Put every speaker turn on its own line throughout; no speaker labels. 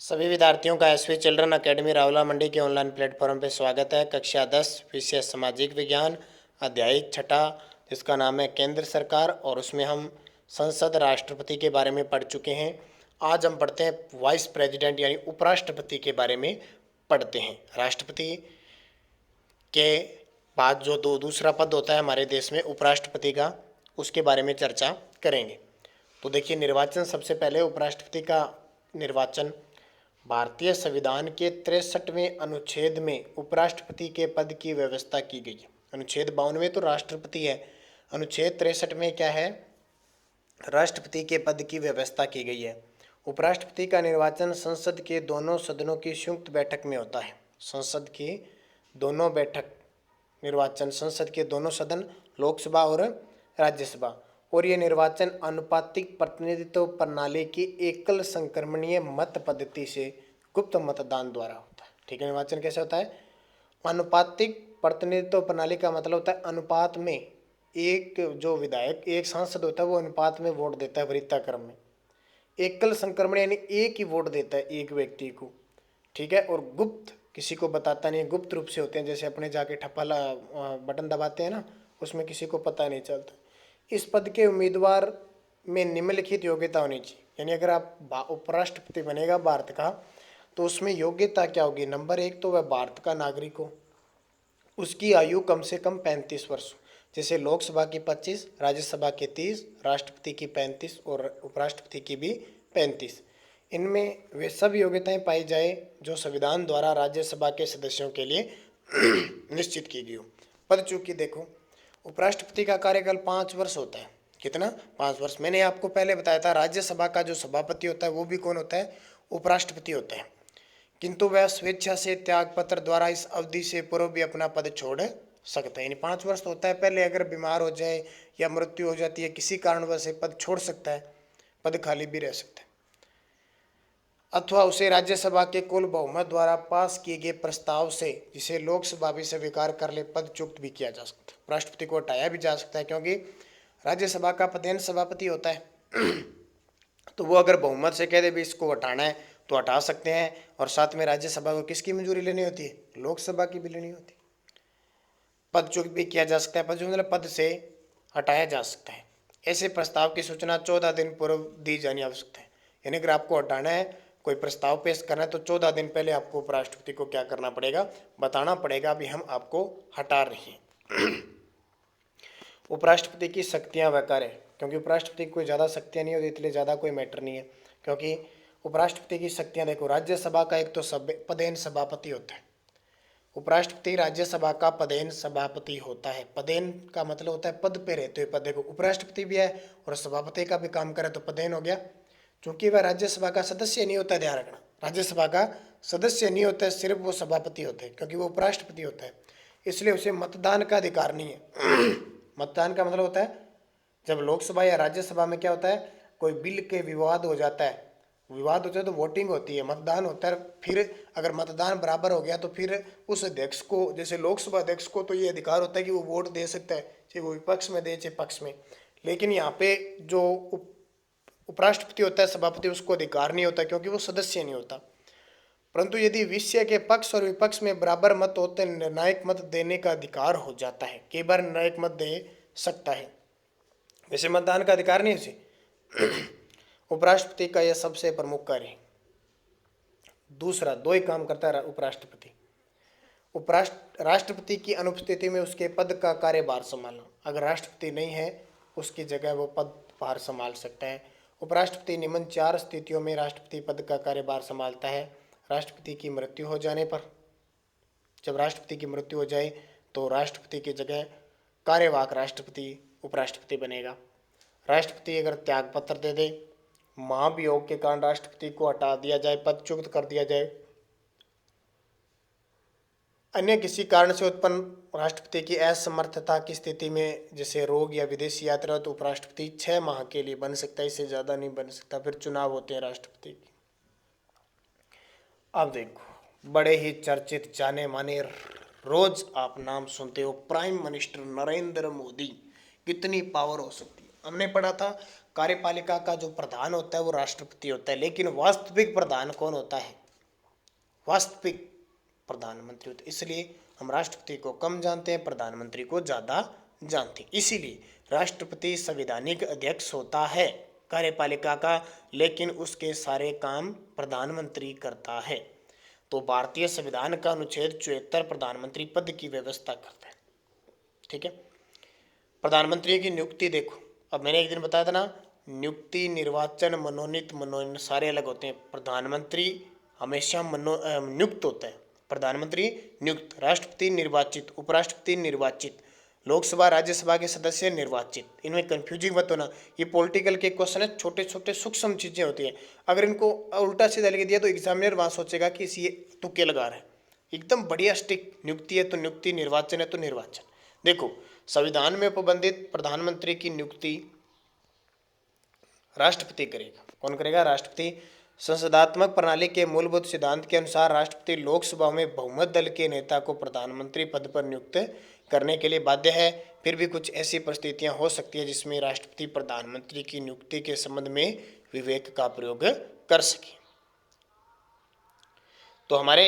सभी विद्यार्थियों का एसवी चिल्ड्रन एकेडमी रावला मंडी के ऑनलाइन प्लेटफॉर्म पर स्वागत है। कक्षा 10 विषय सामाजिक विज्ञान अध्याय छठा, जिसका नाम है केंद्र सरकार, और उसमें हम संसद राष्ट्रपति के बारे में पढ़ चुके हैं। आज हम पढ़ते हैं वाइस प्रेसिडेंट यानी उपराष्ट्रपति के बारे में पढ़ते हैं। राष्ट्रपति के बाद जो दूसरा पद होता है हमारे देश में उपराष्ट्रपति का, उसके बारे में चर्चा करेंगे। तो देखिए, निर्वाचन सबसे पहले उपराष्ट्रपति का निर्वाचन भारतीय संविधान के 63वें अनुच्छेद में उपराष्ट्रपति के पद की व्यवस्था की गई है। अनुच्छेद 52 में तो राष्ट्रपति है, अनुच्छेद 63 में क्या है? राष्ट्रपति के पद की व्यवस्था की गई है। उपराष्ट्रपति का निर्वाचन संसद के दोनों सदनों की संयुक्त बैठक में होता है। संसद की दोनों बैठक निर्वाचन, संसद के दोनों सदन, लोकसभा और राज्यसभा, और ये निर्वाचन अनुपातिक प्रतिनिधित्व प्रणाली की एकल संक्रमणीय मत पद्धति से गुप्त मतदान द्वारा होता है। ठीक है, निर्वाचन कैसे होता है? अनुपातिक प्रतिनिधित्व प्रणाली का मतलब होता है अनुपात में एक जो विधायक, एक सांसद होता है, वो अनुपात में वोट देता है वरीयता क्रम में। एकल संक्रमण यानी एक ही वोट देता है एक व्यक्ति को। ठीक है, और गुप्त, किसी को बताता नहीं, गुप्त रूप से होते हैं। जैसे अपने जाके ठप्पा बटन दबाते हैं ना, उसमें किसी को पता नहीं चलता। इस पद के उम्मीदवार में निम्नलिखित योग्यता होनी चाहिए। यानी अगर आप उपराष्ट्रपति बनेगा भारत का, तो उसमें योग्यता क्या होगी? नंबर 1 तो वह भारत का नागरिक हो, उसकी आयु कम से कम 35 वर्ष। जैसे लोकसभा की 25, राज्यसभा के 30, राष्ट्रपति की 35 और उपराष्ट्रपति की भी 35। इनमें वे सब योग्यताएं पाई जाए जो संविधान द्वारा राज्यसभा के सदस्यों के लिए निश्चित की गई हो। पद चूंकि देखो, उपराष्ट्रपति का कार्यकाल 5 वर्ष होता है। कितना? 5 वर्ष। मैंने आपको पहले बताया था राज्यसभा का जो सभापति होता है वो भी कौन होता है? उपराष्ट्रपति होता है। किंतु वह स्वेच्छा से त्यागपत्र द्वारा इस अवधि से पूर्व भी अपना पद छोड़ सकता है। यानी 5 वर्ष होता है। पहले अगर बीमार हो जाए या मृत्यु हो जाती है, किसी कारणवश से पद छोड़ सकता है, पद खाली भी रह सकता है। अथवा उसे राज्यसभा के कुल बहुमत द्वारा पास किए गए प्रस्ताव से, जिसे लोकसभा भी स्वीकार कर ले, पद च्युत भी किया जा सकता है। राष्ट्रपति को हटाया भी जा सकता है, क्योंकि राज्यसभा का पदेन सभापति होता है। तो वो अगर बहुमत से कह दे भी इसको हटाना है तो हटा सकते हैं। और साथ में राज्यसभा को किसकी मंजूरी लेनी होती है? लोकसभा की भी लेनी होती है। पद च्युत भी किया जा सकता है, पद मतलब पद से हटाया जा सकता है। ऐसे प्रस्ताव की सूचना 14 दिन पूर्व दी जानी आवश्यक है। यानी अगर आपको हटाना है, कोई प्रस्ताव पेश करना है, तो 14 दिन पहले आपको उपराष्ट्रपति को क्या करना पड़ेगा? बताना पड़ेगा भी हम आपको हटा रहे हैं। उपराष्ट्रपति की शक्तियां व कार्य, क्योंकि उपराष्ट्रपति की कोई ज़्यादा शक्तियां नहीं होती, इसलिए ज़्यादा कोई मैटर नहीं है। क्योंकि उपराष्ट्रपति की शक्तियां देखो, राज्यसभा का एक तो पदेन सभापति होता है। उपराष्ट्रपति राज्यसभा का पदेन सभापति होता है। पदेन का मतलब होता है पद पे रहते हुए पद। देखो, उपराष्ट्रपति भी है और सभापति का भी काम करे तो पदेन हो गया। चूंकि वह राज्यसभा का सदस्य नहीं होता है, ध्यान रखना, राज्यसभा का सदस्य नहीं होता है, सिर्फ वो सभापति होते हैं, क्योंकि वो उपराष्ट्रपति होता है, इसलिए उसे मतदान का अधिकार नहीं है। मतदान का मतलब होता है जब लोकसभा या राज्यसभा में क्या होता है, कोई बिल के विवाद हो जाता है, विवाद होता है तो वोटिंग होती है, मतदान होता है। फिर अगर मतदान बराबर हो गया तो फिर उस अध्यक्ष को, जैसे लोकसभा अध्यक्ष को तो ये अधिकार होता है कि वो वोट दे सकता है, चाहे वो विपक्ष में दे चाहे पक्ष में। लेकिन यहाँ पे जो उपराष्ट्रपति होता है, सभापति, उसको अधिकार नहीं होता, क्योंकि वो सदस्य नहीं होता। परंतु यदि विषय के पक्ष और विपक्ष में बराबर मत होते, निर्णायक मत देने का अधिकार हो जाता है। कई बार निर्णायक मत दे सकता है, वैसे मतदान का अधिकार नहीं उसे। उपराष्ट्रपति का यह सबसे प्रमुख कार्य है। दूसरा, दो ही काम करता है उपराष्ट्रपति। राष्ट्रपति की अनुपस्थिति में उसके पद का कार्यभार संभालना। अगर राष्ट्रपति नहीं है, उसकी जगह वो पदभार संभाल सकता है। उपराष्ट्रपति निम्न 4 स्थितियों में राष्ट्रपति पद का कार्यभार संभालता है। राष्ट्रपति की मृत्यु हो जाने पर, जब राष्ट्रपति की मृत्यु हो जाए तो राष्ट्रपति की जगह कार्यवाहक राष्ट्रपति उपराष्ट्रपति बनेगा। राष्ट्रपति अगर त्यागपत्र दे दे, महाभियोग के कारण राष्ट्रपति को हटा दिया जाए, पद च्युत कर दिया जाए, अन्य किसी कारण से उत्पन्न राष्ट्रपति की असमर्थता की स्थिति में, जैसे रोग या विदेशी यात्रा, तो उपराष्ट्रपति 6 माह के लिए बन सकता है, इससे ज़्यादा नहीं बन सकता। फिर चुनाव होते हैं राष्ट्रपति के। अब देखो, बड़े ही चर्चित जाने माने, रोज आप नाम सुनते हो, प्राइम मिनिस्टर नरेंद्र मोदी। कितनी पावर हो सकती है? हमने पढ़ा था कार्यपालिका का जो प्रधान होता है वो राष्ट्रपति होता है, लेकिन वास्तविक प्रधान कौन होता है? वास्तविक प्रधानमंत्री होता है। इसलिए हम राष्ट्रपति को कम जानते हैं, प्रधानमंत्री को ज़्यादा जानते हैं। इसीलिए राष्ट्रपति संवैधानिक अध्यक्ष होता है कार्यपालिका का, लेकिन उसके सारे काम प्रधानमंत्री करता है। तो भारतीय संविधान का अनुच्छेद 74 प्रधानमंत्री पद की व्यवस्था करता है। ठीक है, प्रधानमंत्री की नियुक्ति देखो, अब मैंने एक दिन बताया था ना, नियुक्ति, निर्वाचन, मनोनीत, मनोनयन सारे अलग होते हैं। प्रधानमंत्री हमेशा नियुक्त होता है, प्रधानमंत्री नियुक्त, राष्ट्रपति निर्वाचित, उपराष्ट्रपति निर्वाचित, लोकसभा राज्यसभा के सदस्य निर्वाचित। इनमें कंफ्यूजिंग मत होना, ये पॉलिटिकल के क्वेश्चन है, छोटे छोटे सूक्ष्म चीजें होती हैं। अगर इनको उल्टा सीधा लिख दिया तो एग्जामिनर वहां सोचेगा कि ये तुक्के लगा रहा है। एकदम बढ़िया स्टिक, नियुक्ति है तो नियुक्ति, निर्वाचन है तो निर्वाचन। देखो, संविधान में उपबंधित प्रधानमंत्री की नियुक्ति राष्ट्रपति करेगा। कौन करेगा? राष्ट्रपति। संसदात्मक प्रणाली के मूलभूत सिद्धांत के अनुसार राष्ट्रपति लोकसभा में बहुमत दल के नेता को प्रधानमंत्री पद पर नियुक्त करने के लिए बाध्य है। फिर भी कुछ ऐसी परिस्थितियां हो सकती है जिसमें राष्ट्रपति प्रधानमंत्री की नियुक्ति के संबंध में विवेक का प्रयोग कर सके। तो हमारे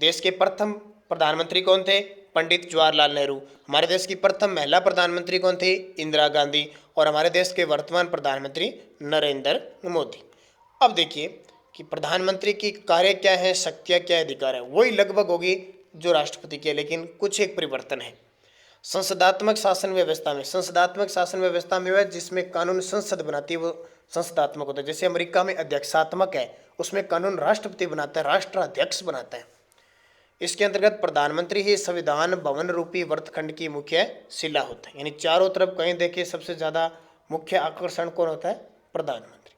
देश के प्रथम प्रधानमंत्री कौन थे? पंडित जवाहरलाल नेहरू। हमारे देश की प्रथम महिला प्रधानमंत्री कौन थी? इंदिरा गांधी। और हमारे देश के वर्तमान प्रधानमंत्री नरेंद्र मोदी। अब देखिए कि प्रधानमंत्री की कार्य क्या है, शक्तियां क्या है, अधिकार है, वही लगभग होगी जो राष्ट्रपति की है, लेकिन कुछ एक परिवर्तन है। संसदात्मक शासन व्यवस्था में, संसदात्मक शासन व्यवस्था में वह जिसमें कानून संसद बनाती है वो संसदात्मक होता है। जैसे अमेरिका में अध्यक्षात्मक है, उसमें कानून राष्ट्रपति बनाता है, राष्ट्राध्यक्ष बनाता है। इसके अंतर्गत प्रधानमंत्री ही संविधान भवन रूपी वर्तखंड की मुख्य शिला होता है। यानी चारों तरफ कहीं देखिए सबसे ज्यादा मुख्य आकर्षण कौन होता है? प्रधानमंत्री।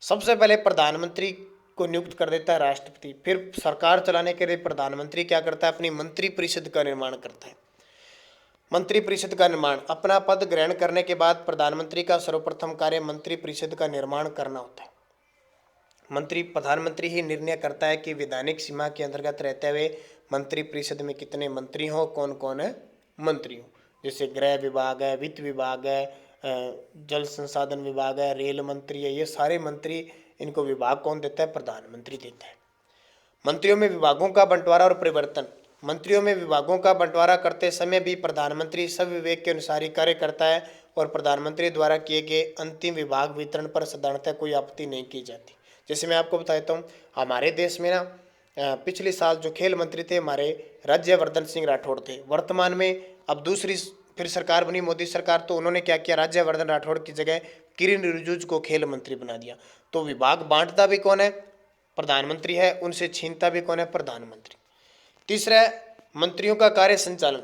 सबसे पहले प्रधानमंत्री को नियुक्त कर देता है राष्ट्रपति। फिर सरकार चलाने के लिए प्रधानमंत्री क्या करता है? अपनी मंत्रिपरिषद का निर्माण करता है। मंत्रिपरिषद का निर्माण, अपना पद ग्रहण करने के बाद प्रधानमंत्री का सर्वप्रथम कार्य मंत्रिपरिषद का निर्माण करना होता है। प्रधानमंत्री ही निर्णय करता है कि वैधानिक सीमा के अंतर्गत रहते हुए मंत्रिपरिषद में कितने मंत्री हों, कौन कौन मंत्री हों। जैसे गृह विभाग है, वित्त विभाग है, जल संसाधन विभाग है, रेल मंत्री है, ये सारे मंत्री, इनको विभाग कौन देता है? प्रधानमंत्री देता है। मंत्रियों में विभागों का बंटवारा और परिवर्तन, मंत्रियों में विभागों का बंटवारा करते समय भी प्रधानमंत्री सब विवेक के अनुसार ही कार्य करता है और प्रधानमंत्री द्वारा किए गए अंतिम विभाग वितरण पर साधारणतः कोई आपत्ति नहीं की जाती। जैसे मैं आपको बताता हूँ, हमारे देश में ना पिछले साल जो खेल मंत्री थे हमारे राज्यवर्धन सिंह राठौड़ थे। वर्तमान में अब दूसरी फिर सरकार बनी, मोदी सरकार, तो उन्होंने क्या किया? राज्यवर्धन राठौड़ की जगह किरेन रिजिजू को खेल मंत्री बना दिया। तो विभाग बांटता भी कौन है? प्रधानमंत्री है। उनसे छीनता भी कौन है? प्रधानमंत्री। तीसरा, मंत्रियों का कार्य संचालन,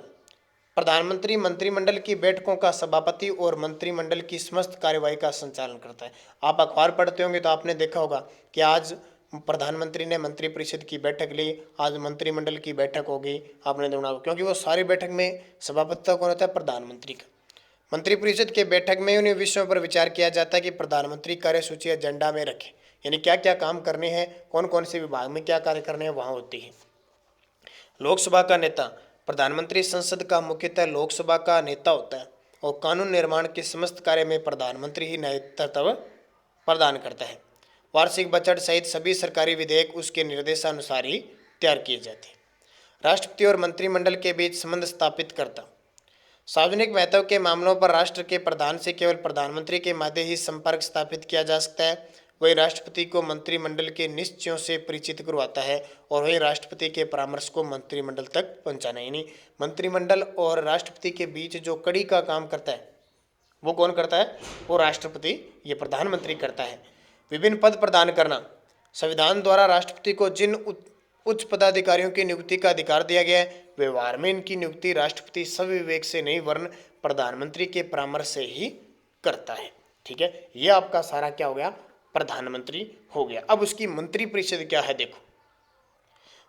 प्रधानमंत्री मंत्रिमंडल की बैठकों का सभापति और मंत्रिमंडल की समस्त कार्यवाही का संचालन करता है। आप अखबार पढ़ते होंगे तो आपने देखा होगा कि आज प्रधानमंत्री ने मंत्रिपरिषद की बैठक ली, आज मंत्रिमंडल की बैठक होगी, आपने देखा होगा, क्योंकि वो सारी बैठक में सभापति कौन होता है? प्रधानमंत्री का। मंत्रिपरिषद के बैठक में उन्हीं विषयों पर विचार किया जाता है कि प्रधानमंत्री कार्यसूची एजेंडा में रखे, यानी क्या क्या काम करने हैं, कौन कौन से विभाग में क्या कार्य करने हैं, वहाँ होती है। लोकसभा का नेता, प्रधानमंत्री संसद का मुख्यतः लोकसभा का नेता होता है और कानून निर्माण के समस्त कार्य में प्रधानमंत्री ही नेतृत्व प्रदान करता है। वार्षिक बजट सहित सभी सरकारी विधेयक उसके निर्देशानुसार ही तैयार किए जाते हैं। राष्ट्रपति और मंत्रिमंडल के बीच संबंध स्थापित करता, सार्वजनिक महत्व के मामलों पर राष्ट्र के प्रधान से केवल प्रधानमंत्री के माध्यम ही संपर्क स्थापित किया जा सकता है। वही राष्ट्रपति को मंत्रिमंडल के निश्चयों से परिचित करवाता है और वही राष्ट्रपति के परामर्श को मंत्रिमंडल तक पहुंचाना। यानी मंत्रिमंडल और राष्ट्रपति के बीच जो कड़ी का काम करता है वो कौन करता है? वो राष्ट्रपति, ये प्रधानमंत्री करता है। विभिन्न पद प्रदान करना, संविधान द्वारा राष्ट्रपति को जिन उच्च पदाधिकारियों की नियुक्ति का अधिकार दिया गया है, व्यवहार में इनकी नियुक्ति राष्ट्रपति सविवेक से नहीं वरन प्रधानमंत्री के परामर्श से ही करता है। ठीक है, यह आपका सारा क्या हो गया? प्रधानमंत्री हो गया। अब उसकी मंत्रिपरिषद क्या है देखो,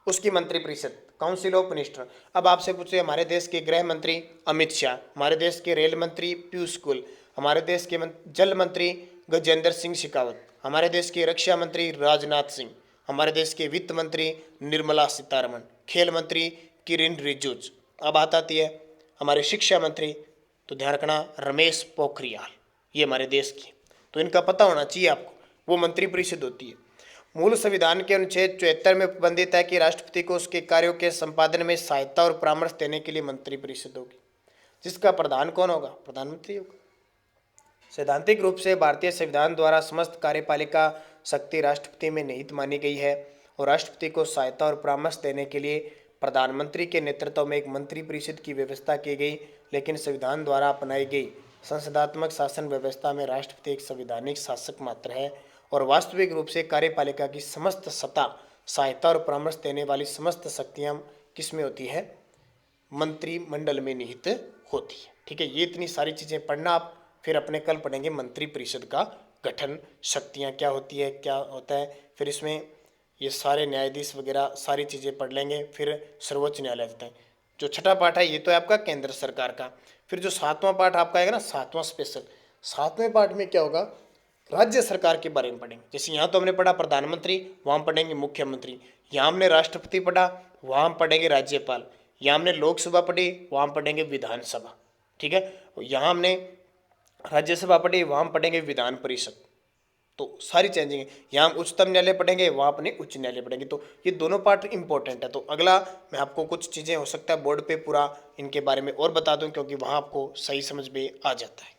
उसकी मंत्रिपरिषद, काउंसिल ऑफ मिनिस्टर। अब आपसे पूछे, हमारे देश के गृह मंत्री अमित शाह, हमारे देश के रेल मंत्री पीयूष गोयल, हमारे देश के जल मंत्री गजेंद्र सिंह शेखावत, हमारे देश के रक्षा मंत्री राजनाथ सिंह, हमारे देश के वित्त मंत्री निर्मला सीतारमण, खेल मंत्री किरेन रिजिजू। अब बात आती है हमारे शिक्षा मंत्री, तो ध्यान रखना रमेश पोखरियाल, ये हमारे देश की। तो इनका पता होना चाहिए आपको, वो मंत्रिपरिषद होती है। मूल संविधान के अनुच्छेद 74 में प्रतिबंधित है कि राष्ट्रपति को उसके कार्यों के संपादन में सहायता और परामर्श देने के लिए मंत्रिपरिषद होगी, जिसका प्रधान कौन होगा? प्रधानमंत्री होगा। सैद्धांतिक रूप से भारतीय संविधान द्वारा समस्त कार्यपालिका शक्ति राष्ट्रपति में निहित मानी गई है और राष्ट्रपति को सहायता और परामर्श देने के लिए प्रधानमंत्री के नेतृत्व में एक मंत्रिपरिषद की व्यवस्था की गई। लेकिन संविधान द्वारा अपनाई गई संसदात्मक शासन व्यवस्था में राष्ट्रपति एक संवैधानिक शासक मात्र है और वास्तविक रूप से कार्यपालिका की समस्त सत्ता, सहायता और परामर्श देने वाली समस्त शक्तियां किसमें होती है? मंत्रिमंडल में निहित होती है। ठीक है, ये इतनी सारी चीजें पढ़ना आप, फिर अपने कल पढ़ेंगे मंत्रिपरिषद का गठन, शक्तियां क्या होती है, क्या होता है, फिर इसमें ये सारे न्यायाधीश वगैरह सारी चीज़ें पढ़ लेंगे। फिर सर्वोच्च न्यायालय होता है। जो छठा पाठ है ये तो है आपका केंद्र सरकार का। फिर जो सातवां पाठ आपका आएगा ना, सातवां स्पेशल, सातवें पाठ में क्या होगा? राज्य सरकार के बारे में पढ़ेंगे। जैसे यहाँ तो हमने पढ़ा प्रधानमंत्री, वहाँ पढ़ेंगे मुख्यमंत्री। यहाँ हमने राष्ट्रपति पढ़ा, वहाँ हम पढ़ेंगे राज्यपाल। यहाँ हमने लोकसभा पढ़ी, वहाँ हम पढ़ेंगे विधानसभा। ठीक है, यहाँ हमने राज्यसभा पढ़ी, वहाँ हम पढ़ेंगे विधान परिषद। तो सारी चेंजिंग है। यहाँ हम उच्चतम न्यायालय पढ़ेंगे, वहाँ अपने उच्च न्यायालय पढ़ेंगे। तो ये दोनों पार्ट इंपॉर्टेंट है। तो अगला मैं आपको कुछ चीज़ें हो सकता है बोर्ड पे पूरा इनके बारे में और बता दूं, क्योंकि वहाँ आपको सही समझ में आ जाता है।